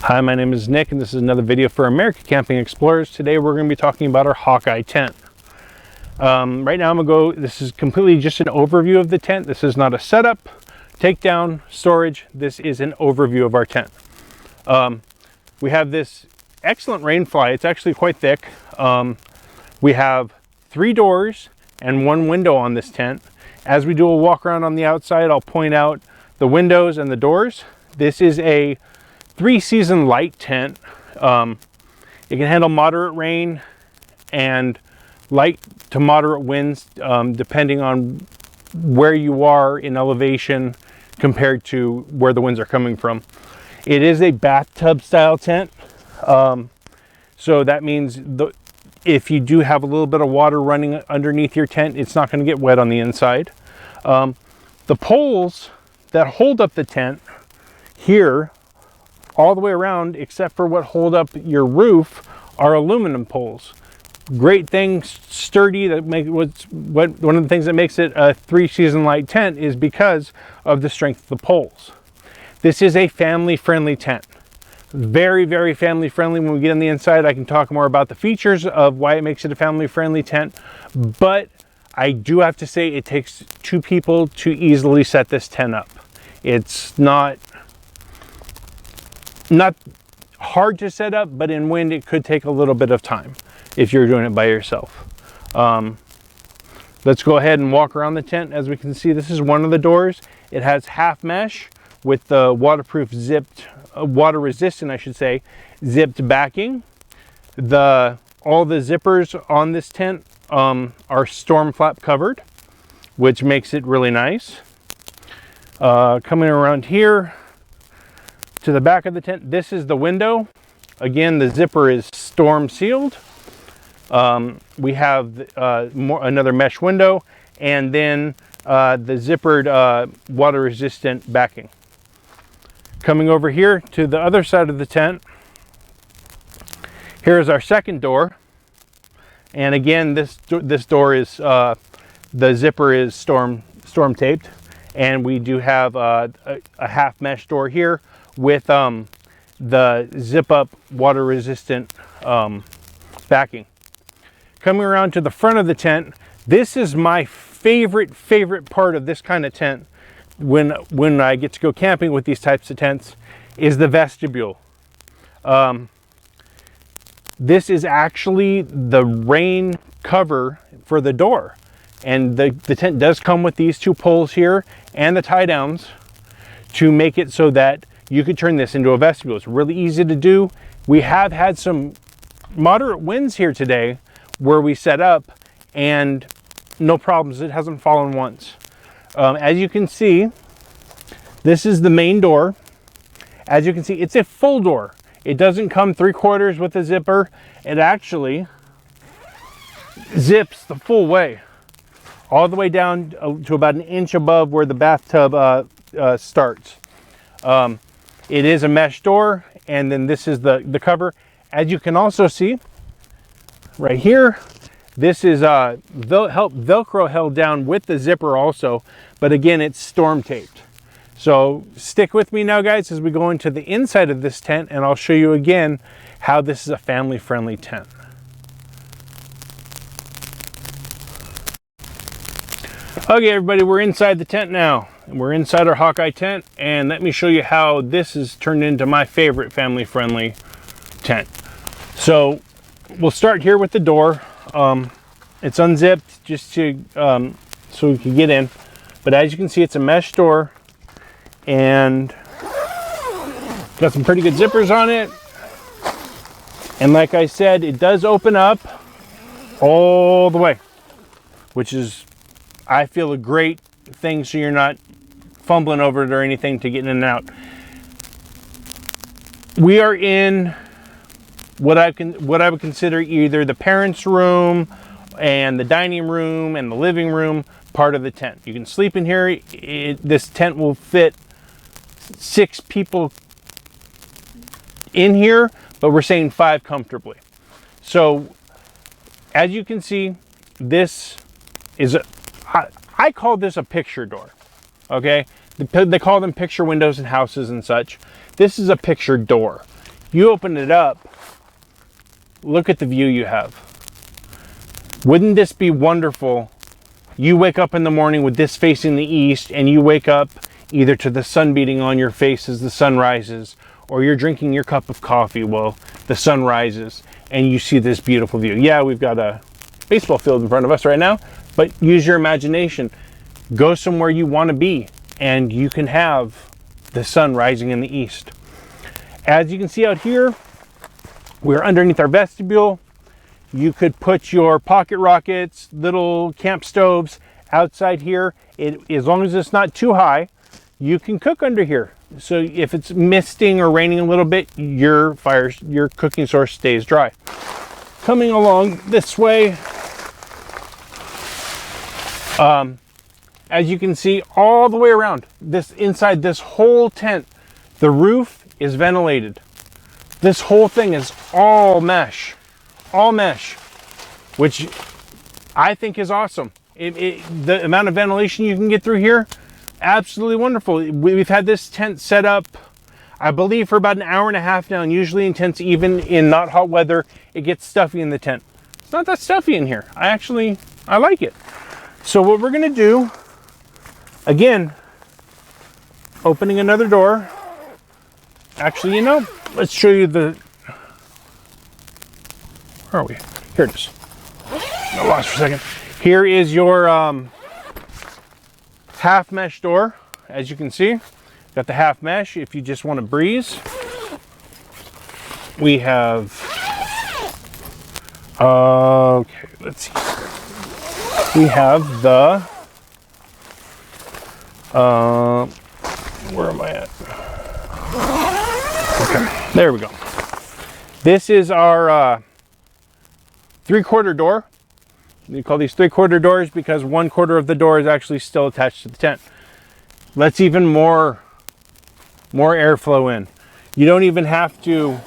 Hi, my name is Nick and this is another video for American Camping Explorers. Today we're going to be talking about our Hawkeye tent. Right now this is completely just an overview of the tent. This is not a setup, takedown, storage. This is an overview of our tent. We have this excellent rain fly. It's actually quite thick. We have 3 doors and 1 window on this tent. As we do a walk around on the outside, I'll point out the windows and the doors. This is a 3-season light tent. It can handle moderate rain and light to moderate winds, depending on where you are in elevation compared to where the winds are coming from. It is a bathtub style tent. So that means if you do have a little bit of water running underneath your tent, it's not going to get wet on the inside. The poles that hold up the tent here all the way around, except for what hold up your roof, are aluminum poles. Great thing, sturdy. That one of the things that makes it a 3-season light tent is because of the strength of the poles. This is a family-friendly tent. Very, very family-friendly. When we get on the inside, I can talk more about the features of why it makes it a family-friendly tent. But I do have to say it takes 2 people to easily set this tent up. It's not hard to set up, but in wind it could take a little bit of time if you're doing it by yourself. Let's go ahead and walk around the tent. As we can see, this is one of the doors. It has half mesh with the waterproof zipped, water resistant I should say, zipped backing. All the zippers on this tent are storm flap covered, which makes it really nice. Coming around here to the back of the tent, this is the window. Again, the zipper is storm sealed. We have another mesh window, and then the zippered water resistant backing. Coming over here to the other side of the tent, here is our second door. And again, this door is, the zipper is storm taped. And we do have a half mesh door here with the zip up water resistant backing. Coming around to the front of the tent, this is my favorite part of this kind of tent when I get to go camping with these types of tents, is the vestibule. This is actually the rain cover for the door. And the tent does come with these 2 poles here and the tie downs to make it so that you could turn this into a vestibule. It's really easy to do. We have had some moderate winds here today where we set up and no problems. It hasn't fallen once. As you can see, this is the main door. As you can see, it's a full door. It doesn't come 3/4 with a zipper. It actually zips the full way, all the way down to about 1 inch above where the bathtub starts. It is a mesh door, and then this is the cover. As you can also see right here, this is Velcro held down with the zipper also, but again, it's storm taped. So stick with me now, guys, as we go into the inside of this tent, and I'll show you again how this is a family-friendly tent. Okay, everybody, we're inside the tent now. We're inside our Hawkeye tent, and let me show you how this is turned into my favorite family-friendly tent. So we'll start here with the door. It's unzipped just to so we can get in. But as you can see, it's a mesh door, and got some pretty good zippers on it. And like I said, it does open up all the way, which is, I feel, a great thing, so you're not fumbling over it or anything to get in and out. We are in what I would consider either the parents' room and the dining room and the living room part of the tent. You can sleep in here. This tent will fit 6 people in here, but we're saying 5 comfortably. So as you can see, this is I call this a picture door. Okay, they call them picture windows in houses and such. This is a picture door. You open it up, look at the view you have. Wouldn't this be wonderful? You wake up in the morning with this facing the east, and you wake up either to the sun beating on your face as the sun rises, or you're drinking your cup of coffee while the sun rises, and you see this beautiful view. Yeah, we've got a baseball field in front of us right now, but use your imagination. Go somewhere you want to be, and you can have the sun rising in the east. As you can see out here, we're underneath our vestibule. You could put your pocket rockets, little camp stoves outside here. As long as it's not too high, you can cook under here. So if it's misting or raining a little bit, your cooking source stays dry. Coming along this way, as you can see all the way around inside this whole tent, the roof is ventilated. This whole thing is all mesh, which I think is awesome. The amount of ventilation you can get through here, absolutely wonderful. We've had this tent set up, I believe, for about an hour and a half now, and usually in tents, even in not hot weather, it gets stuffy in the tent. It's not that stuffy in here. I like it. So what we're gonna do, again, opening another door. Actually, you know, let's show you where are we? Here it is. I lost for a second. Here is your half mesh door. As you can see, got the half mesh if you just want to breeze. We have, okay, let's see. We have the, where am I at? Okay, there we go. This is our 3/4 door. We call these 3/4 doors because 1/4 of the door is actually still attached to the tent. Lets even more airflow in. You don't even have to,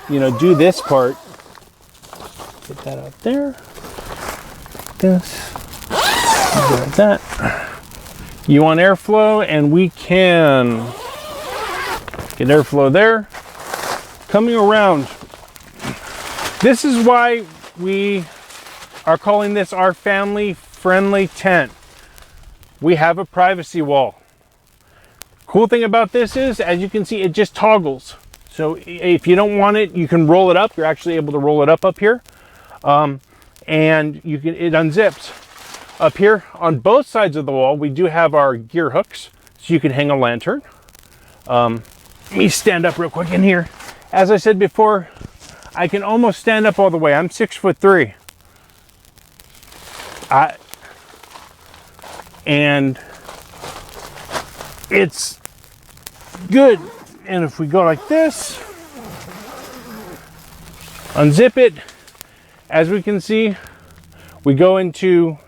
do this part. Get that out there. This. Like that. You want airflow, and we can get airflow there. Coming around. This is why we are calling this our family-friendly tent. We have a privacy wall. Cool thing about this is, as you can see, it just toggles. So if you don't want it, you can roll it up. You're actually able to roll it up here. And it unzips. Up here on both sides of the wall, we do have our gear hooks, so you can hang a lantern. Let me stand up real quick in here. As I said before, I can almost stand up all the way. I'm 6'3". And it's good. And if we go like this, unzip it, as we can see, we go into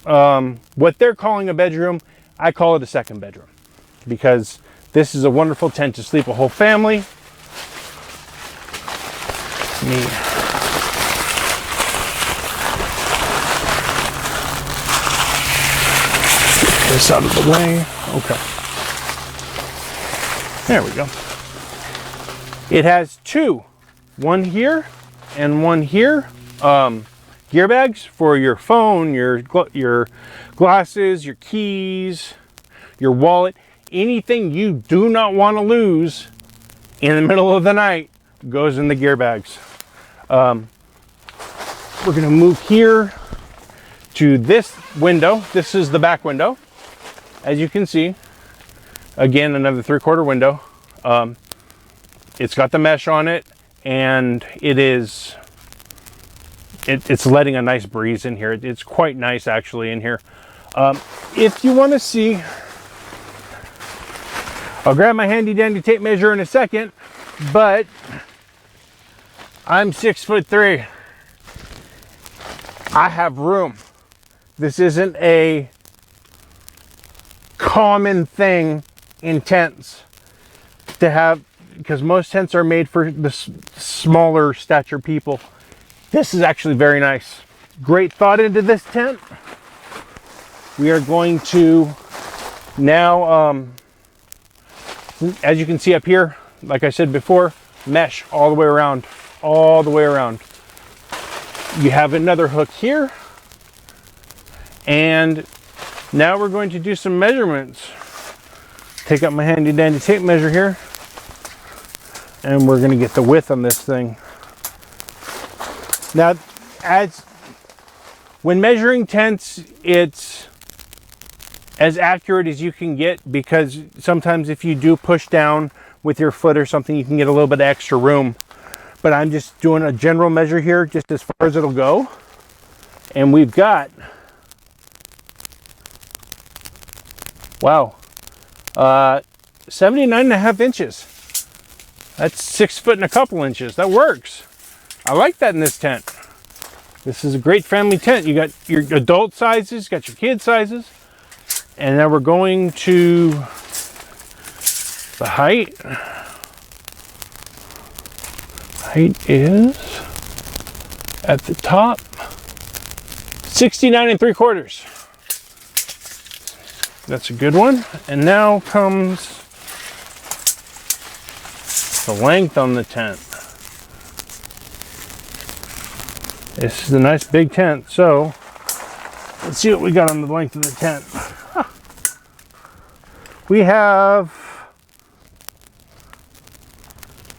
what they're calling a bedroom. I call it a second bedroom, because this is a wonderful tent to sleep a whole family. This out of the way. Okay. There we go. It has two, one here and one here. Gear bags for your phone, your glasses, your keys, your wallet, anything you do not want to lose in the middle of the night goes in the gear bags. We're going to move here to this window. This is the back window. As you can see, again, another 3/4 window. It's got the mesh on it, and it's letting a nice breeze in here. It's quite nice actually in here. If you want to see, I'll grab my handy dandy tape measure in a second, but I'm 6'3". I have room. This isn't a common thing in tents to have, because most tents are made for the smaller stature people. This is actually very nice. Great thought into this tent. We are going to now, as you can see up here, like I said before, mesh all the way around, all the way around. You have another hook here. And now we're going to do some measurements. Take out my handy dandy tape measure here. And we're going to get the width on this thing. Now, when measuring tents, it's as accurate as you can get, because sometimes if you do push down with your foot or something, you can get a little bit of extra room. But I'm just doing a general measure here, just as far as it'll go. And we've got, wow, 79.5 inches. That's 6 foot and a couple inches. That works. I like that in this tent. This is a great family tent. You got your adult sizes, got your kid sizes. And now we're going to the height. Height is at the top 69 3/4. That's a good one. And now comes the length on the tent. This is a nice big tent, so let's see what we got on the length of the tent. We have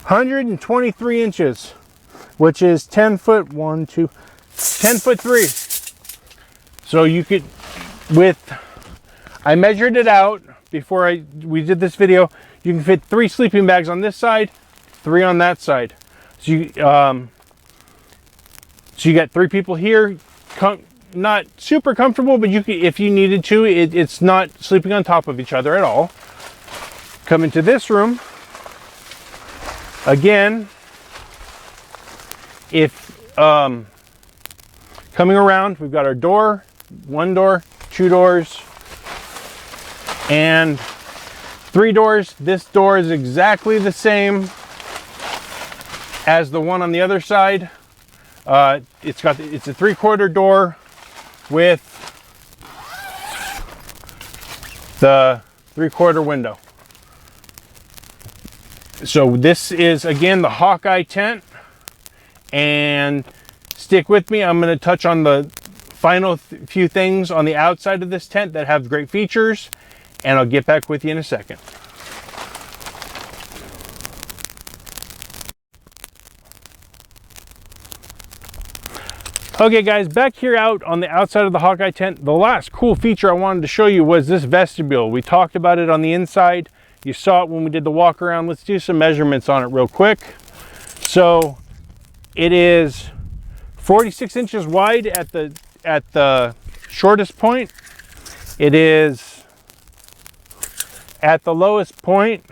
123 inches, which is 10 foot 10 foot 3. So you could, I measured it out before we did this video. You can fit 3 sleeping bags on this side, 3 on that side. So you got 3 people here. Not super comfortable, but you could, if you needed to, it's not sleeping on top of each other at all. Come into this room. Again, if coming around, we've got our door, 1 door, 2 doors, and 3 doors. This door is exactly the same as the one on the other side. It's a 3/4 door with the 3/4 window. So this is, again, the Hawkeye tent. And stick with me, I'm going to touch on the final few things on the outside of this tent that have great features, and I'll get back with you in a second. Okay guys, back here out on the outside of the Hawkeye tent, the last cool feature I wanted to show you was this vestibule. We talked about it on the inside. You saw it when we did the walk around. Let's do some measurements on it real quick. So it is 46 inches wide at the shortest point. It is at the lowest point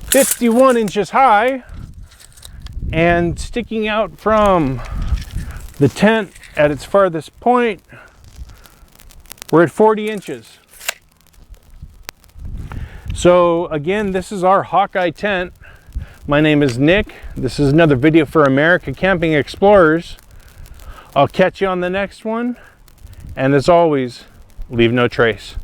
51 inches high. And sticking out from the tent at its farthest point, we're at 40 inches. So again, this is our Hawkeye tent. My name is Nick. This is another video for America Camping Explorers. I'll catch you on the next one. And as always, leave no trace.